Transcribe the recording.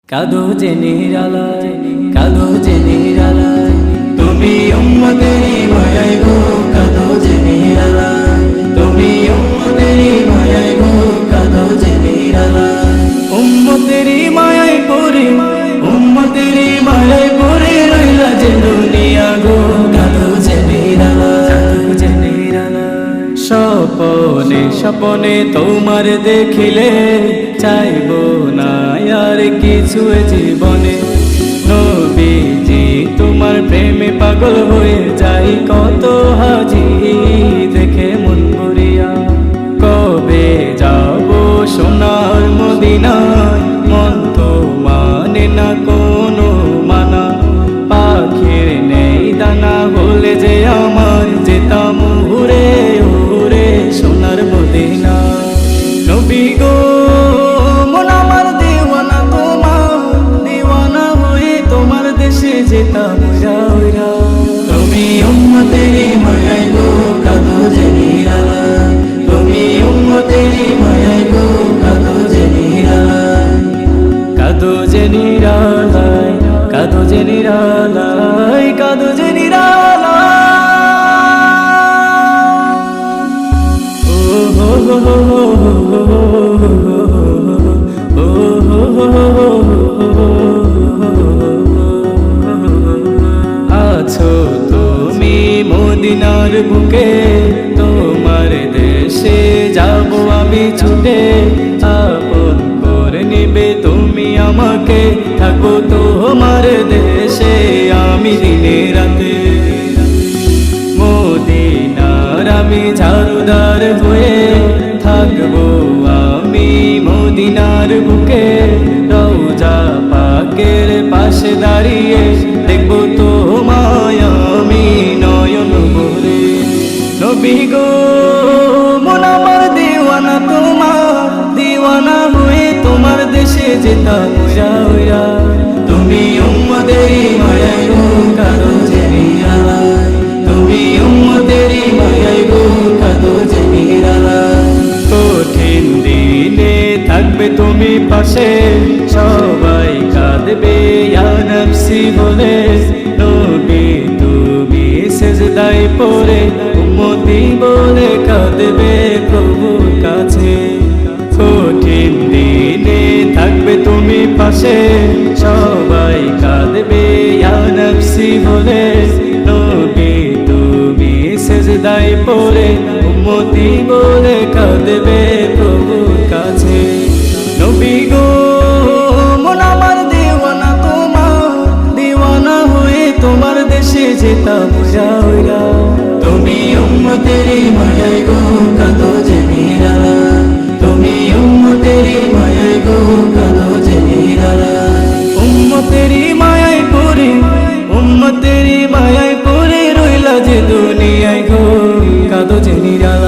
কাঁদো যে নিরালায়, কাঁদো যে নিরালায়, তুমি উম্মতেরই মায়ায় গো। কাঁদো যে নিরালায়, তুমি উম্মতেরই মায়ায় গো। কাঁদো যে নিরালায়, উম্মতেরই মায়ায় পড়ে, উম্মতেরই মায়ায় পড়ে রইলা যে দুনিয়া গো। কাঁদো যে নিরালায়, কাঁদো যে নিরালায়, স্বপনে স্বপনে তোমার দেখিলে চাইবো না আর কিছু জীবনে। নবীজি তোমার প্রেমে পাগল হয়ে যাই কত হাজি দেখে মন ভরিয়া। কবে যাব সোনার মদিনায়, মন তো মানে না কোনো মানা। পাখির নেই দানা হলে যে আমার যেতাম উড়ে উড়ে সোনার মদিনা। নবী গো মন আমার দিওয়ানা, তোমার দিওয়ানা হয়ে তোমার দেশে যেতাম উড়া উড়া। তুমি উম্মতেরই মায়ায় গো। কাঁদো যে নিরালায়, তুমি উম্মতেরই মায়ায় গো। কাঁদো যে নিরালায়, কাঁদো যে নিরালায়, কাঁদো যে নিরালায়, কাঁদো যে নিরালায়। ও হো হো হো হো হো হো। আছো তুমি মদিনার বুকে, তোমার দেশে যাব আমি ছুটে। আপন করে নিবে তুমি আমাকে, থাকো তোমার দেশে আমি দিনে রাতে। মদিনার আমি ঝাড়ুদার হয়ে থাকবো আমি মদিনার বুকে। রওজা পাকের পাশে দাঁড়িয়ে দেখবো তোমায় আমি নয়ন ভরে। নবী গো মন আমার দিওয়ানা, তোমার দিওয়ানা হয়ে তোমার দেশে যেতাম উড়া উড়া। তুমি উম্মতেরই মায়ায় গো। কাঁদো যে নিরালায়, তুমি উম্মতেরই মায়ায় গো। কাঁদো যে নিরালায়, কঠিন দিনে থাকবে তুমি পাশে, সবাই কাঁদবে ইয়া নফসি বলে। নবী তুমি সেজদায় পড়ে উম্মতি বলে কাঁদবে প্রভুর কাছে। কঠিন দিনে থাকবে তুমি পাশে, সবাই কাঁদবে ইয়া নফসি বলে। নবী তুমি সেজদায় পড়ে উম্মতি বলে কাঁদবে প্রভুর কাছে। নবী গো মন আমার দিওয়ানা, তোমার দিওয়ানা হয়ে তোমার দেশে যেতাম উড়া উড়া। তুমি উম্মতেরই মায়ায় গো। কাঁদো যে নিরালায়, তুমি উম্মতেরই মায়ায় গো। কাঁদো যে নিরালায়, উম্মতেরই মায়ায় পড়ে, উম্মতেরই মায়ায় পড়ে রইলা যে দুনিয়ায় গো। কাঁদো যে নিরালায়।